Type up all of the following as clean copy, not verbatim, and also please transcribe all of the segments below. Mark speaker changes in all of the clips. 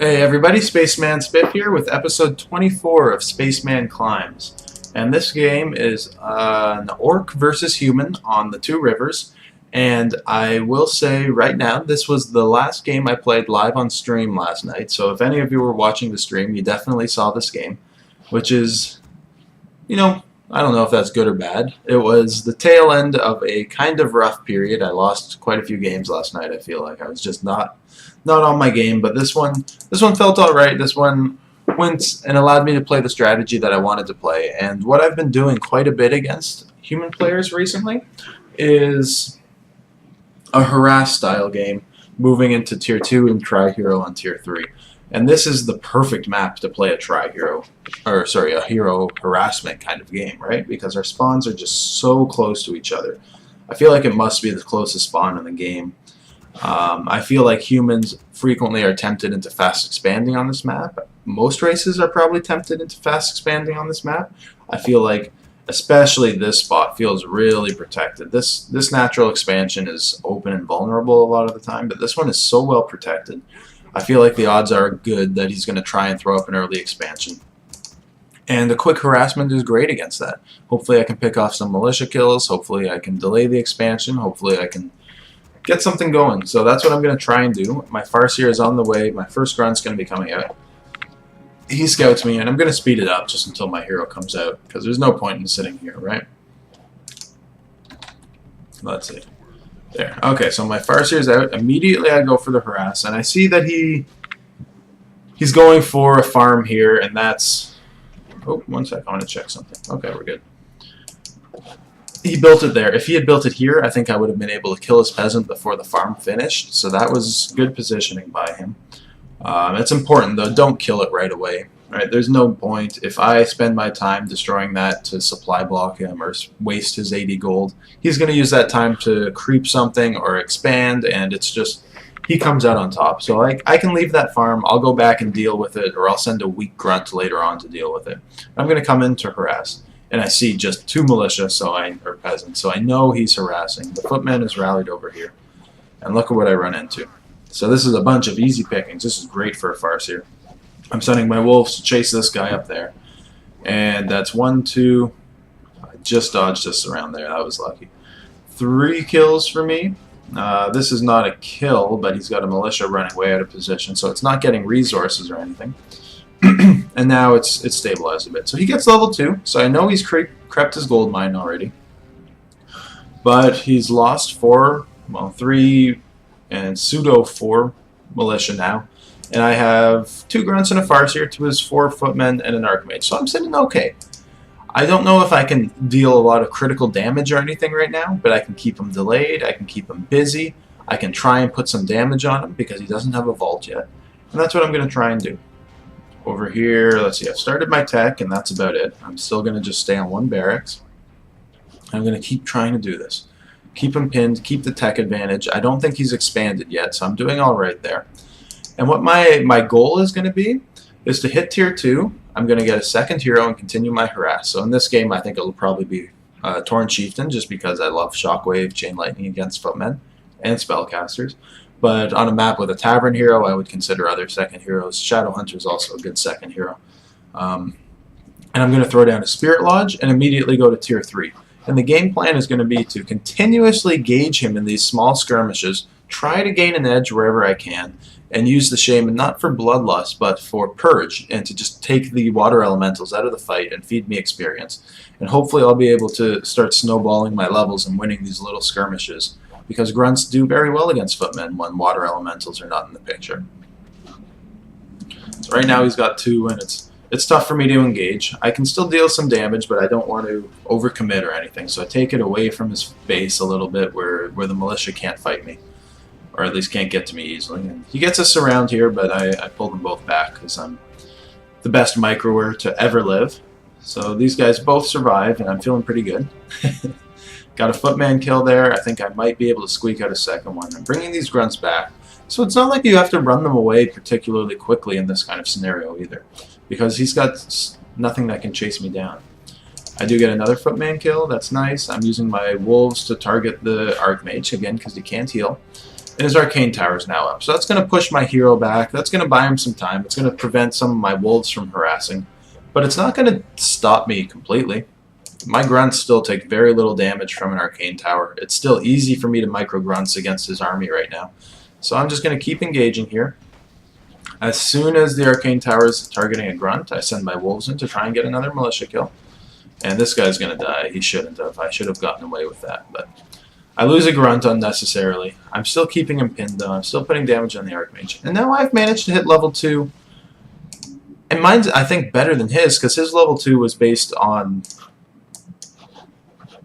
Speaker 1: Hey everybody, Spaceman Spiff here with episode 24 of Spaceman Climbs. And this game is an orc versus human on the two rivers. And I will say right now, this was the last game I played live on stream last night. So if any of you were watching the stream, you definitely saw this game, which is, I don't know if that's good or bad. It was the tail end of a kind of rough period. I lost quite a few games last night, I feel like. I was just not on my game, but this one felt alright. This one went and allowed me to play the strategy that I wanted to play. And what I've been doing quite a bit against human players recently is a harass style game, moving into tier 2 and tri-hero on tier 3. And this is the perfect map to play a tri-hero, or sorry, a hero harassment kind of game, right? Because our spawns are just so close to each other. I feel like it must be the closest spawn in the game. I feel like humans frequently are tempted into fast expanding on this map. Most races are probably tempted into fast expanding on this map. I feel like especially this spot feels really protected. This natural expansion is open and vulnerable a lot of the time, but this one is so well protected. I feel like the odds are good that he's going to try and throw up an early expansion. And the quick harassment is great against that. Hopefully I can pick off some militia kills. Hopefully I can delay the expansion. Hopefully I can get something going. So that's what I'm going to try and do. My Farseer is on the way. My first grunt's going to be coming out. He scouts me, and I'm going to speed it up just until my hero comes out, because there's no point in sitting here, right? Let's see. There. Okay, so my Farseer's out. Immediately I go for the harass, and I see that he's going for a farm here, and that's... Oh, one sec. I want to check something. Okay, we're good. He built it there. If he had built it here, I think I would have been able to kill his peasant before the farm finished, so that was good positioning by him. It's important, though. Don't kill it right away. Right? There's no point. If I spend my time destroying that to supply block him or waste his 80 gold, he's going to use that time to creep something or expand, and it's just... he comes out on top. So I can leave that farm, I'll go back and deal with it, or I'll send a weak grunt later on to deal with it. I'm going to come in to harass. And I see just two militia, or peasants, so I know he's harassing. The footman is rallied over here. And look at what I run into. So this is a bunch of easy pickings. This is great for a Farseer. I'm sending my wolves to chase this guy up there. And that's 1, 2... I just dodged this around there. That was lucky. 3 kills for me. This is not a kill, but he's got a militia running way out of position, so it's not getting resources or anything. And now it's stabilized a bit. So he gets level 2, so I know he's crept his gold mine already. But he's lost 3 and pseudo 4 militia now. And I have 2 grunts and a Farseer to his 4 footmen and an archmage. So I'm sitting okay. I don't know if I can deal a lot of critical damage or anything right now, but I can keep him delayed, I can keep him busy, I can try and put some damage on him because he doesn't have a vault yet. And that's what I'm going to try and do. Over here, let's see, I've started my tech, and that's about it. I'm still going to just stay on 1 barracks. I'm going to keep trying to do this. Keep him pinned, keep the tech advantage. I don't think he's expanded yet, so I'm doing all right there. And what my goal is going to be is to hit tier 2. I'm going to get a second hero and continue my harass. So in this game, I think it'll probably be Torn Chieftain, just because I love Shockwave, Chain Lightning against footmen, and spellcasters. But on a map with a Tavern hero, I would consider other second heroes. Shadowhunter is also a good second hero. And I'm going to throw down a Spirit Lodge and immediately go to tier 3. And the game plan is going to be to continuously gauge him in these small skirmishes, try to gain an edge wherever I can, and use the shaman not for bloodlust, but for purge, and to just take the water elementals out of the fight and feed me experience. And hopefully I'll be able to start snowballing my levels and winning these little skirmishes, because grunts do very well against footmen when water elementals are not in the picture. So right now he's got 2, and it's tough for me to engage. I can still deal some damage, but I don't want to overcommit or anything, so I take it away from his base a little bit where the militia can't fight me, or at least can't get to me easily. And he gets us around here, but I pull them both back because I'm the best microer to ever live. So these guys both survive, and I'm feeling pretty good. Got a footman kill there. I think I might be able to squeak out a second one. I'm bringing these grunts back. So it's not like you have to run them away particularly quickly in this kind of scenario either, because he's got nothing that can chase me down. I do get another footman kill. That's nice. I'm using my wolves to target the archmage again because he can't heal. And his arcane tower is now up. So that's going to push my hero back. That's going to buy him some time. It's going to prevent some of my wolves from harassing. But it's not going to stop me completely. My grunts still take very little damage from an arcane tower. It's still easy for me to micro grunts against his army right now. So I'm just going to keep engaging here. As soon as the arcane tower is targeting a grunt, I send my wolves in to try and get another militia kill. And this guy's going to die. He shouldn't have. I should have gotten away with that. But I lose a grunt unnecessarily. I'm still keeping him pinned though. I'm still putting damage on the Archmage. And now I've managed to hit level 2. And mine's, I think, better than his, because his level 2 was based on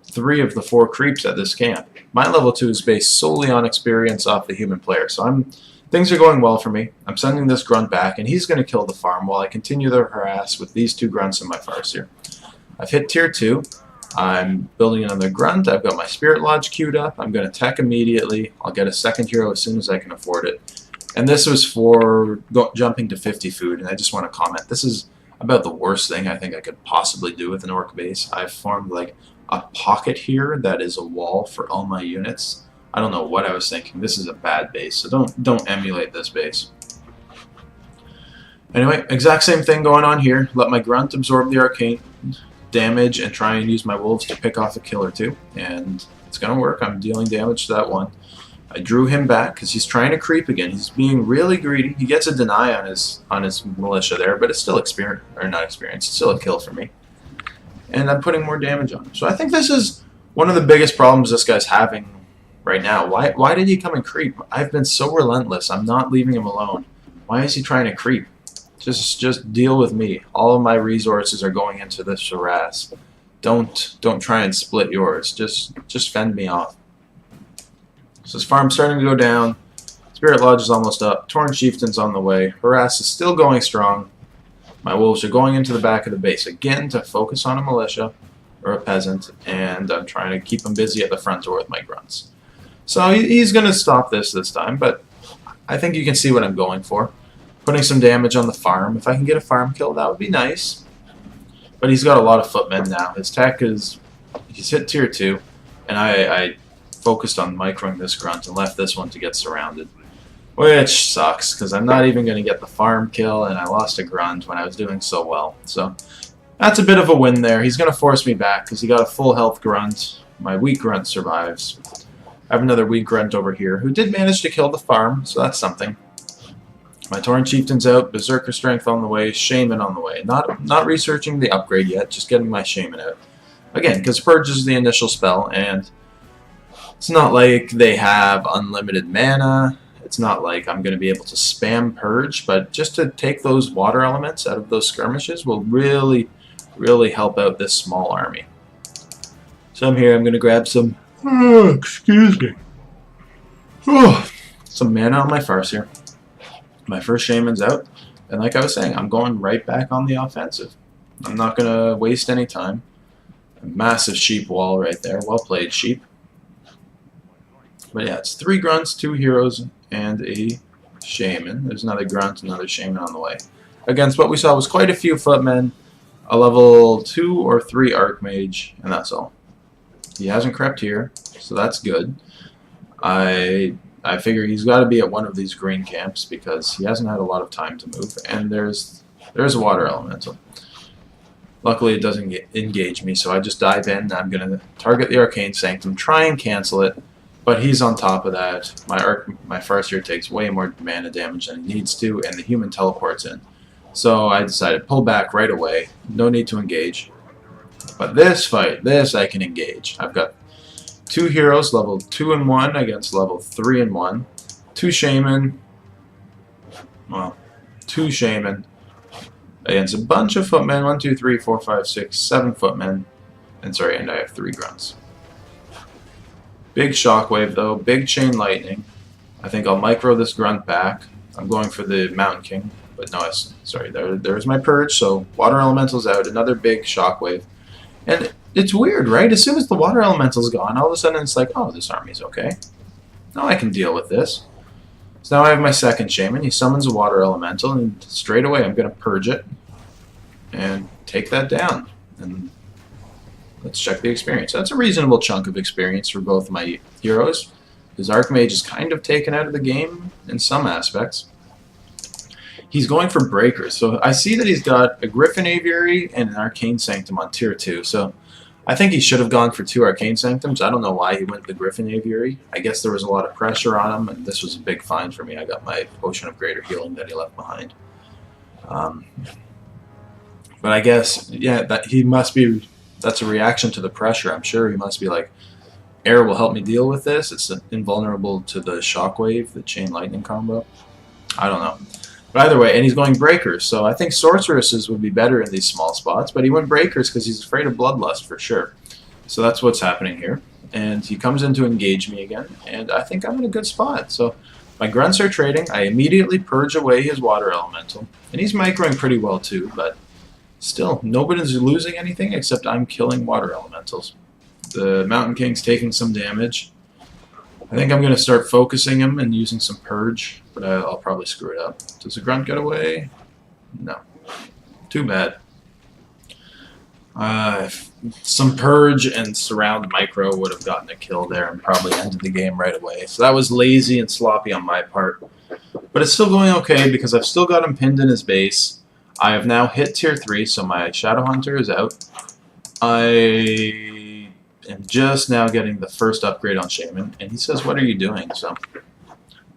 Speaker 1: 3 of the 4 creeps at this camp. My level 2 is based solely on experience off the human player. So things are going well for me. I'm sending this grunt back, and he's going to kill the farm while I continue to harass with these 2 grunts in my Farseer. I've hit tier 2. I'm building another grunt. I've got my Spirit Lodge queued up. I'm going to tech immediately. I'll get a second hero as soon as I can afford it. And this was for jumping to 50 food, and I just want to comment. This is about the worst thing I think I could possibly do with an orc base. I've formed like a pocket here that is a wall for all my units. I don't know what I was thinking. This is a bad base, so don't emulate this base. Anyway, exact same thing going on here. Let my grunt absorb the arcane damage and try and use my wolves to pick off a kill or 2, and it's gonna work. I'm dealing damage to that one. I drew him back because he's trying to creep again. He's being really greedy. He gets a deny on his militia there, but it's still experience, or not experience. It's still a kill for me, and I'm putting more damage on him. So I think this is one of the biggest problems this guy's having right now. Why did he come and creep? I've been so relentless. I'm not leaving him alone. Why is he trying to creep? Just deal with me. All of my resources are going into this harass. Don't try and split yours. Just fend me off. So this farm's starting to go down. Spirit Lodge is almost up. Torn Chieftain's on the way. Harass is still going strong. My wolves are going into the back of the base again to focus on a militia or a peasant, and I'm trying to keep him busy at the front door with my grunts. So he's going to stop this time, but I think you can see what I'm going for. Putting some damage on the farm. If I can get a farm kill, that would be nice. But he's got a lot of footmen now. His tech is... He's hit tier 2. And I focused on microing this grunt and left this one to get surrounded. Which sucks, because I'm not even going to get the farm kill, and I lost a grunt when I was doing so well. So that's a bit of a win there. He's going to force me back, because he got a full health grunt. My weak grunt survives. I have another weak grunt over here, who did manage to kill the farm, so that's something. My Tauren Chieftain's out, Berserker Strength on the way, Shaman on the way. Not researching the upgrade yet, just getting my Shaman out. Again, because Purge is the initial spell, and it's not like they have unlimited mana. It's not like I'm going to be able to spam Purge, but just to take those water elements out of those skirmishes will really, really help out this small army. So I'm here, I'm going to grab some... excuse me. Some mana on my Farseer. My first Shaman's out, and like I was saying, I'm going right back on the offensive. I'm not going to waste any time. A massive sheep wall right there. Well played, sheep. But yeah, it's 3 grunts, 2 heroes, and a shaman. There's another grunt, another shaman on the way. Against what we saw was quite a few footmen, a level 2 or 3 archmage, and that's all. He hasn't crept here, so that's good. I figure he's got to be at one of these green camps because he hasn't had a lot of time to move, and there's a water elemental. Luckily it doesn't engage me, so I just dive in. I'm going to target the Arcane Sanctum, try and cancel it, but he's on top of that. My Farseer takes way more mana damage than he needs to, and the human teleports in. So I decided pull back right away, no need to engage. But this fight, this I can engage. I've got 2 heroes, level 2 and 1 against level 3 and 1. 2 shaman. Well, 2 shaman against a bunch of footmen. 1, 2, 3, 4, 5, 6, 7 footmen. And I have 3 grunts. Big shockwave though, big chain lightning. I think I'll micro this grunt back. I'm going for the Mountain King, but no, sorry, there's my purge, so water elemental's out, another big shockwave. And it's weird, right? As soon as the water elemental's gone, all of a sudden it's like, oh, this army's okay. Now I can deal with this. So now I have my second shaman. He summons a water elemental, and straight away I'm going to purge it and take that down. And let's check the experience. That's a reasonable chunk of experience for both my heroes. His Archmage is kind of taken out of the game in some aspects. He's going for breakers. So I see that he's got a Griffin Aviary and an Arcane Sanctum on tier 2. So I think he should have gone for 2 Arcane Sanctums. I don't know why he went the Griffin Aviary. I guess there was a lot of pressure on him, and this was a big find for me. I got my Potion of Greater Healing that he left behind. But I guess, yeah, that he must be, that's a reaction to the pressure. I'm sure he must be like, air will help me deal with this. It's invulnerable to the Shockwave, the Chain Lightning combo. I don't know. But either way, and he's going breakers, so I think sorceresses would be better in these small spots, but he went breakers because he's afraid of bloodlust for sure. So that's what's happening here. And he comes in to engage me again, and I think I'm in a good spot. So my grunts are trading. I immediately purge away his water elemental, and he's microing pretty well too, but still, nobody's losing anything except I'm killing water elementals. The Mountain King's taking some damage. I think I'm going to start focusing him and using some purge, but I'll probably screw it up. Does the grunt get away? No. Too bad. Some purge and surround micro would have gotten a kill there and probably ended the game right away. So that was lazy and sloppy on my part. But it's still going okay because I've still got him pinned in his base. I have now hit tier 3, so my Shadow Hunter is out. I am just now getting the first upgrade on Shaman, and he says, "What are you doing?" So,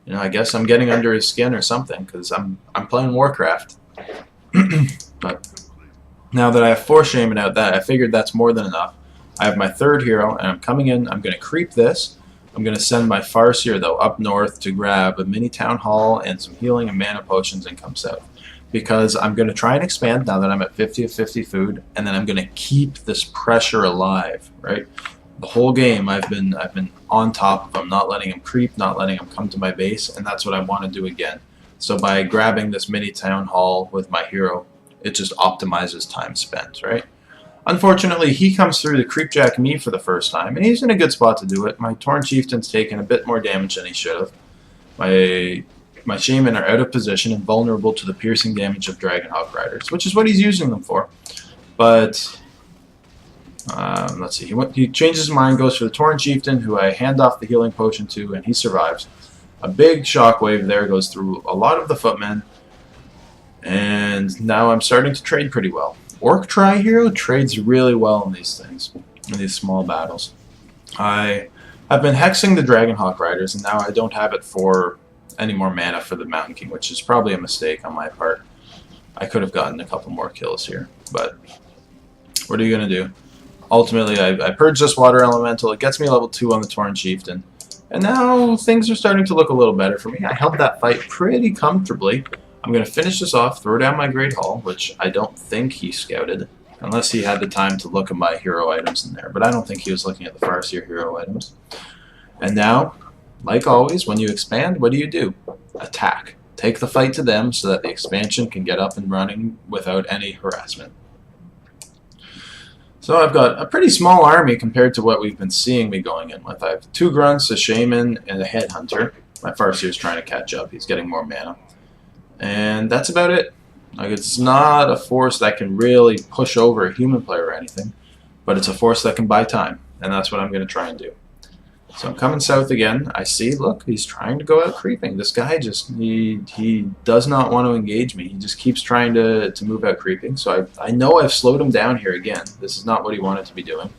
Speaker 1: you know, I guess I'm getting under his skin or something because I'm playing Warcraft. But now that I have 4 Shaman out, that I figured that's more than enough. I have my 3rd hero, and I'm coming in. I'm going to creep this. I'm going to send my Farseer though up north to grab a mini town hall and some healing and mana potions and come south. Because I'm going to try and expand now that I'm at 50 of 50 food, and then I'm going to keep this pressure alive, right? The whole game I've been on top of him, not letting him creep, not letting him come to my base, and that's what I want to do again. So by grabbing this mini town hall with my hero, it just optimizes time spent, right? Unfortunately, he comes through to creepjack me for the first time, and he's in a good spot to do it. My Torn Chieftain's taken a bit more damage than he should have. My Shaman are out of position and vulnerable to the piercing damage of Dragonhawk Riders, which is what he's using them for. But, let's see, he changes his mind, goes for the Torn Chieftain, who I hand off the healing potion to, and he survives. A big shockwave there goes through a lot of the footmen, and now I'm starting to trade pretty well. Orc Tri-Hero trades really well in these things, in these small battles. I have been hexing the Dragonhawk Riders, and now I don't have it for any more mana for the Mountain King, which is probably a mistake on my part. I could have gotten a couple more kills here, but what are you going to do? Ultimately, I purged this Water Elemental. It gets me level 2 on the Torn Chieftain, and now things are starting to look a little better for me. I held that fight pretty comfortably. I'm going to finish this off, throw down my Great Hall, which I don't think he scouted, unless he had the time to look at my hero items in there, but I don't think he was looking at the Farseer hero items. And now, like always, when you expand, what do? Attack. Take the fight to them so that the expansion can get up and running without any harassment. So I've got a pretty small army compared to what we've been seeing me going in with. I have 2 grunts, a shaman, and a headhunter. My Farseer is trying to catch up. He's getting more mana. And that's about it. Like, it's not a force that can really push over a human player or anything, but it's a force that can buy time, and that's what I'm going to try and do. So I'm coming south again. I see, look, he's trying to go out creeping. This guy just, he does not want to engage me. He just keeps trying to move out creeping. So I know I've slowed him down here again. This is not what he wanted to be doing.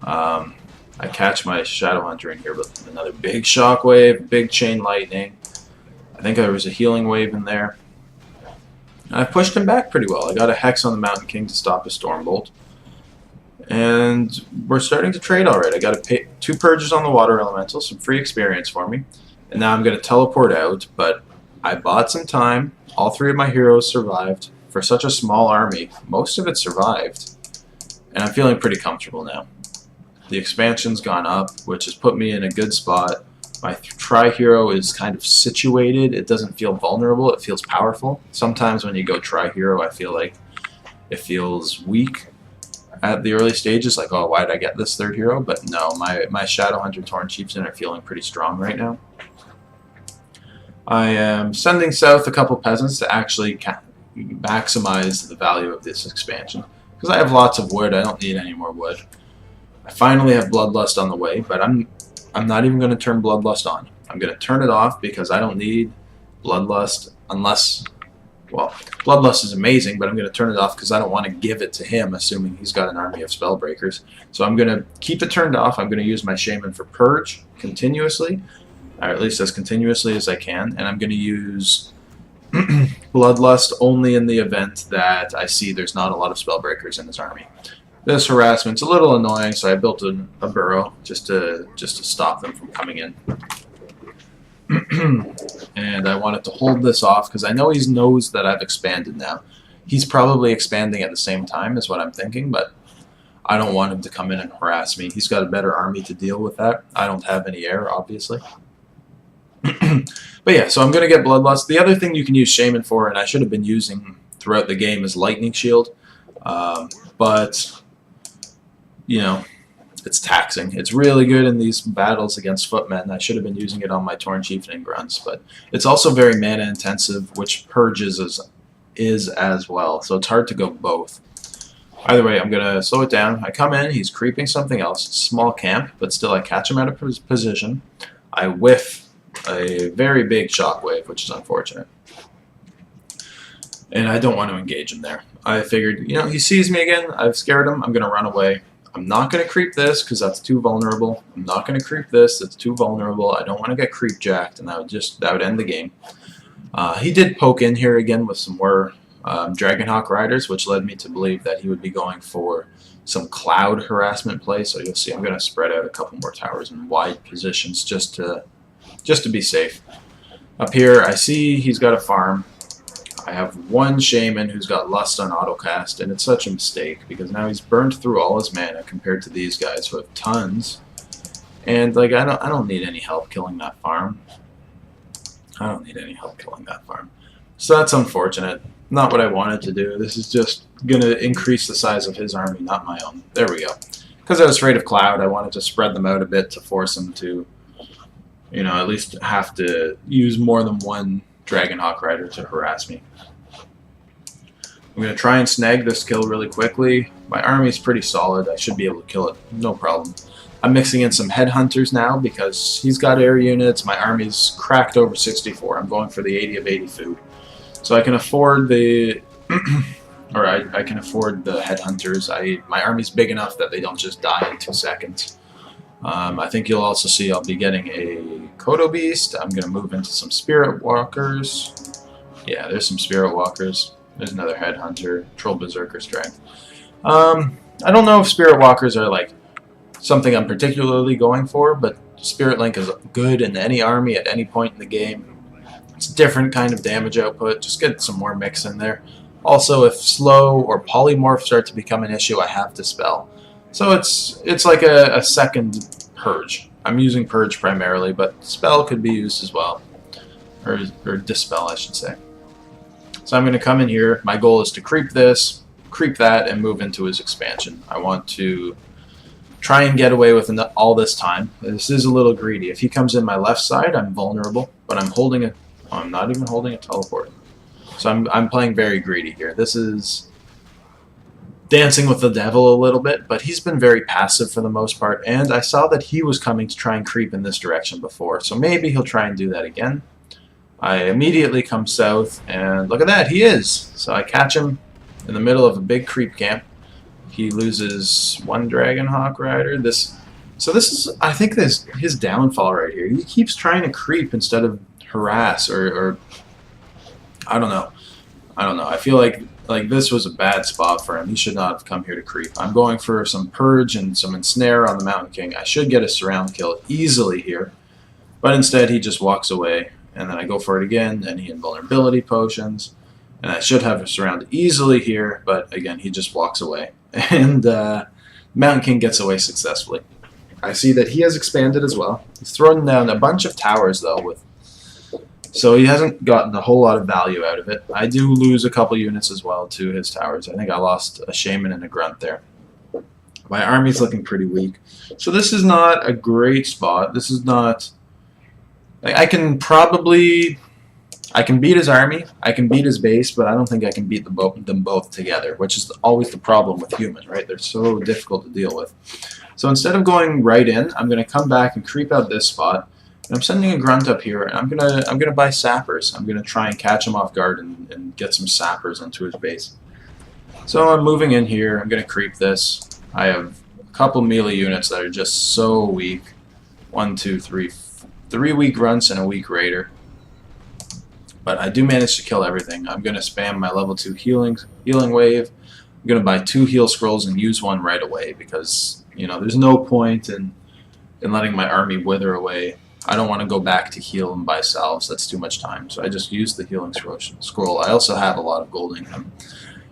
Speaker 1: I catch my Shadow Hunter in here with another big shockwave, big chain lightning. I think there was a healing wave in there. And I pushed him back pretty well. I got a Hex on the Mountain King to stop his Stormbolt. And we're starting to trade already. I got to pay 2 purges on the Water Elemental, some free experience for me. And now I'm going to teleport out, but I bought some time. All 3 of my heroes survived. For such a small army, most of it survived. And I'm feeling pretty comfortable now. The expansion's gone up, which has put me in a good spot. My Tri-Hero is kind of situated. It doesn't feel vulnerable. It feels powerful. Sometimes when you go Tri-Hero, I feel like it feels weak at the early stages, like, oh, why did I get this 3rd hero? But no, my Shadow Hunter Torn Chieftain are feeling pretty strong right now. I am sending south a couple peasants to actually maximize the value of this expansion. Because I have lots of wood, I don't need any more wood. I finally have Bloodlust on the way, but I'm I'm not even going to turn Bloodlust on. I'm going to turn it off because I don't need Bloodlust unless, well, Bloodlust is amazing, but I'm going to turn it off because I don't want to give it to him, assuming he's got an army of Spellbreakers. So I'm going to keep it turned off. I'm going to use my Shaman for Purge continuously, or at least as continuously as I can, and I'm going to use Bloodlust only in the event that I see there's not a lot of Spellbreakers in his army. This harassment's a little annoying, so I built a burrow just to stop them from coming in. And I wanted to hold this off because I know he knows that I've expanded now. He's probably expanding at the same time is what I'm thinking, but I don't want him to come in and harass me. He's got a better army to deal with that. I don't have any air, obviously. But yeah, so I'm going to get Bloodlust. The other thing you can use Shaman for, and I should have been using throughout the game, is Lightning Shield. But you know, it's taxing. It's really good in these battles against footmen. I should have been using it on my Torn Chieftain grunts, but it's also very mana intensive, which Purges is as well, so it's hard to go both. Either way, I'm going to slow it down. I come in, he's creeping something else. Small camp, but still I catch him out of position. I whiff a very big shockwave, which is unfortunate. And I don't want to engage him there. I figured, you know, he sees me again, I've scared him, I'm going to run away. I'm not going to creep this because that's too vulnerable. I'm not going to creep this, that's too vulnerable. I don't want to get creep jacked, and that would end the game. He did poke in here again with some more Dragonhawk Riders, which led me to believe that he would be going for some cloud harassment play. So you'll see I'm going to spread out a couple more towers in wide positions just to be safe. Up here I see he's got a farm. I have one Shaman who's got Lust on autocast, and it's such a mistake because now he's burned through all his mana compared to these guys who have tons. And like I don't need any help killing that farm. I don't need any help killing that farm. So that's unfortunate. Not what I wanted to do. This is just gonna increase the size of his army, not my own. There we go. Because I was afraid of Cloud, I wanted to spread them out a bit to force him to, you know, at least have to use more than one Dragonhawk Rider to harass me. I'm going to try and snag this kill really quickly. My army's pretty solid. I should be able to kill it, no problem. I'm mixing in some headhunters now because he's got air units. My army's cracked over 64. I'm going for the 80 of 80 food. So I can afford the... or I can afford the headhunters. My army's big enough that they don't just die in 2 seconds. I think you'll also see I'll be getting a Kodo Beast. I'm going to move into some Spirit Walkers. Yeah, there's some Spirit Walkers. There's another Headhunter. Troll Berserker Strength. I don't know if Spirit Walkers are like something I'm particularly going for, but Spirit Link is good in any army at any point in the game. It's a different kind of damage output. Just get some more mix in there. Also, if slow or polymorph start to become an issue, I have Dispel. So it's like a second Purge. I'm using Purge primarily, but Spell could be used as well. Or Dispel, I should say. So I'm going to come in here. My goal is to creep this, creep that, and move into his expansion. I want to try and get away with all this time. This is a little greedy. If he comes in my left side, I'm vulnerable, but I'm holding a... Oh, I'm not even holding a teleport. So I'm playing very greedy here. This is dancing with the devil a little bit, but he's been very passive for the most part, and I saw that he was coming to try and creep in this direction before, so maybe he'll try and do that again. I immediately come south, and look at that, he is! So I catch him in the middle of a big creep camp. He loses one Dragonhawk Rider. So this is, I think, his downfall right here. He keeps trying to creep instead of harass, or I don't know. I feel like this was a bad spot for him. He should not have come here to creep. I'm going for some Purge and some Ensnare on the Mountain King. I should get a surround kill easily here, but instead he just walks away, and then I go for it again, and he invulnerability potions, and I should have a surround easily here, but again he just walks away, and Mountain King gets away successfully. I see that he has expanded as well. He's thrown down a bunch of towers though, so he hasn't gotten a whole lot of value out of it. I do lose a couple units as well to his towers. I think I lost a Shaman and a Grunt there. My army's looking pretty weak. So this is not a great spot. This is not... I can beat his army, I can beat his base, but I don't think I can beat them both together, which is always the problem with humans, right? They're so difficult to deal with. So instead of going right in, I'm going to come back and creep out this spot. And I'm sending a grunt up here, and I'm gonna buy sappers. I'm gonna try and catch him off guard and get some sappers into his base. So I'm moving in here. I'm gonna creep this. I have a couple melee units that are just so weak. 1, 2, 3, 3 weak grunts and a weak raider. But I do manage to kill everything. I'm gonna spam my level 2 healing wave. I'm gonna buy 2 heal scrolls and use one right away because there's no point in letting my army wither away. I don't want to go back to heal and buy salves. That's too much time. So I just use the healing scroll. I also have a lot of gold income.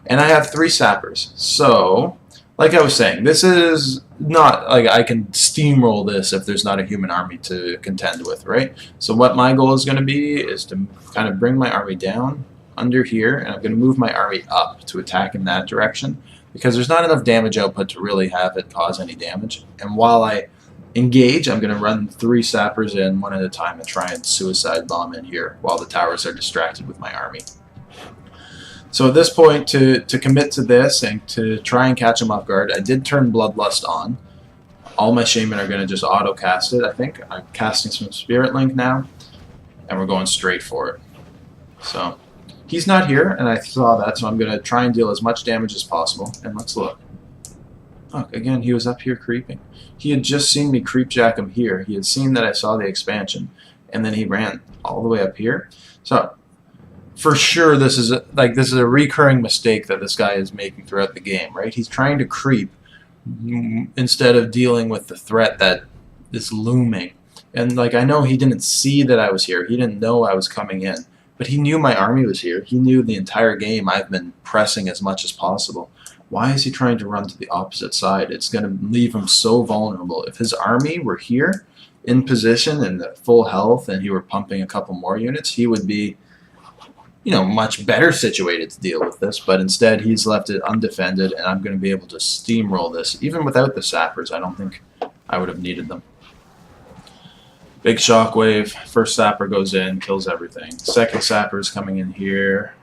Speaker 1: And I have 3 sappers. So, like I was saying, this is not like I can steamroll this if there's not a human army to contend with, right? So what my goal is going to be is to kind of bring my army down under here, and I'm going to move my army up to attack in that direction because there's not enough damage output to really have it cause any damage. And while I engage, I'm going to run 3 sappers in one at a time and try and suicide bomb in here while the towers are distracted with my army. So at this point, to commit to this and to try and catch him off guard, I did turn Bloodlust on. All my shaman are going to just auto cast it, I think. I'm casting some Spirit Link now, and we're going straight for it. So he's not here, and I saw that, so I'm going to try and deal as much damage as possible. And let's look. Look, again, he was up here creeping. He had just seen me creepjack him here. He had seen that I saw the expansion, and then he ran all the way up here. So, for sure, this is a recurring mistake that this guy is making throughout the game, right? He's trying to creep instead of dealing with the threat that is looming. And I know he didn't see that I was here. He didn't know I was coming in, but he knew my army was here. He knew the entire game I've been pressing as much as possible. Why is he trying to run to the opposite side? It's going to leave him so vulnerable. If his army were here in position and at full health and he were pumping a couple more units, he would be much better situated to deal with this. But instead, he's left it undefended, and I'm going to be able to steamroll this. Even without the sappers, I don't think I would have needed them. Big shockwave. First sapper goes in, kills everything. Second sapper is coming in here.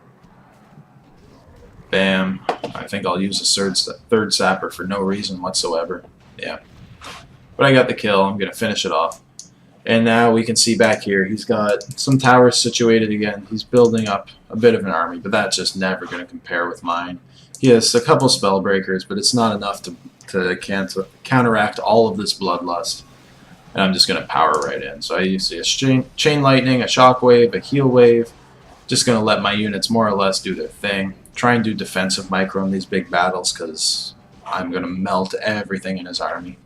Speaker 1: Bam. I think I'll use a third sapper for no reason whatsoever. Yeah. But I got the kill. I'm going to finish it off. And now we can see back here, he's got some towers situated again. He's building up a bit of an army, but that's just never going to compare with mine. He has a couple spell breakers, but it's not enough to counteract all of this bloodlust. And I'm just going to power right in. So I use a chain lightning, a shockwave, a heal wave. Just going to let my units more or less do their thing. Try and do defensive micro in these big battles because I'm going to melt everything in his army.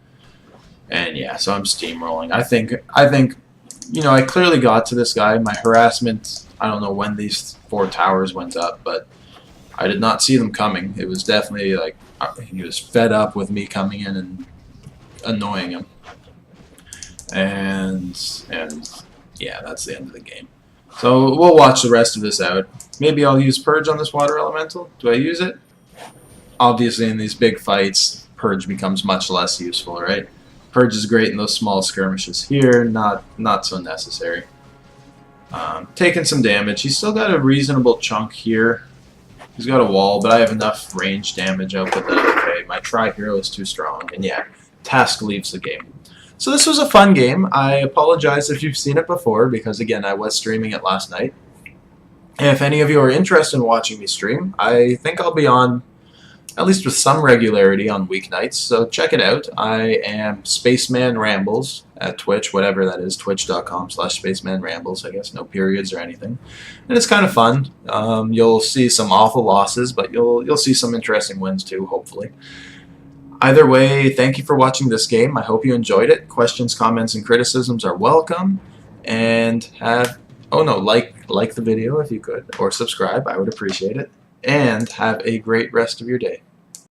Speaker 1: And yeah, so I'm steamrolling. I think I clearly got to this guy. My harassment, I don't know when these 4 towers went up, but I did not see them coming. It was definitely like he was fed up with me coming in and annoying him. And yeah, that's the end of the game. So we'll watch the rest of this out. Maybe I'll use Purge on this water elemental. Do I use it? Obviously, in these big fights, Purge becomes much less useful, right? Purge is great in those small skirmishes here, not so necessary. Taking some damage. He's still got a reasonable chunk here. He's got a wall, but I have enough range damage output that I'm okay. My Tri-Hero is too strong, and yeah, Task leaves the game. So this was a fun game. I apologize if you've seen it before, because again, I was streaming it last night. And if any of you are interested in watching me stream, I think I'll be on, at least with some regularity, on weeknights, so check it out. I am Spaceman Rambles at Twitch, whatever that is, twitch.com/Spaceman Rambles, I guess, no periods or anything. And it's kind of fun. You'll see some awful losses, but you'll see some interesting wins too, hopefully. Either way, thank you for watching this game. I hope you enjoyed it. Questions, comments, and criticisms are welcome. And like the video if you could, or subscribe. I would appreciate it. And have a great rest of your day.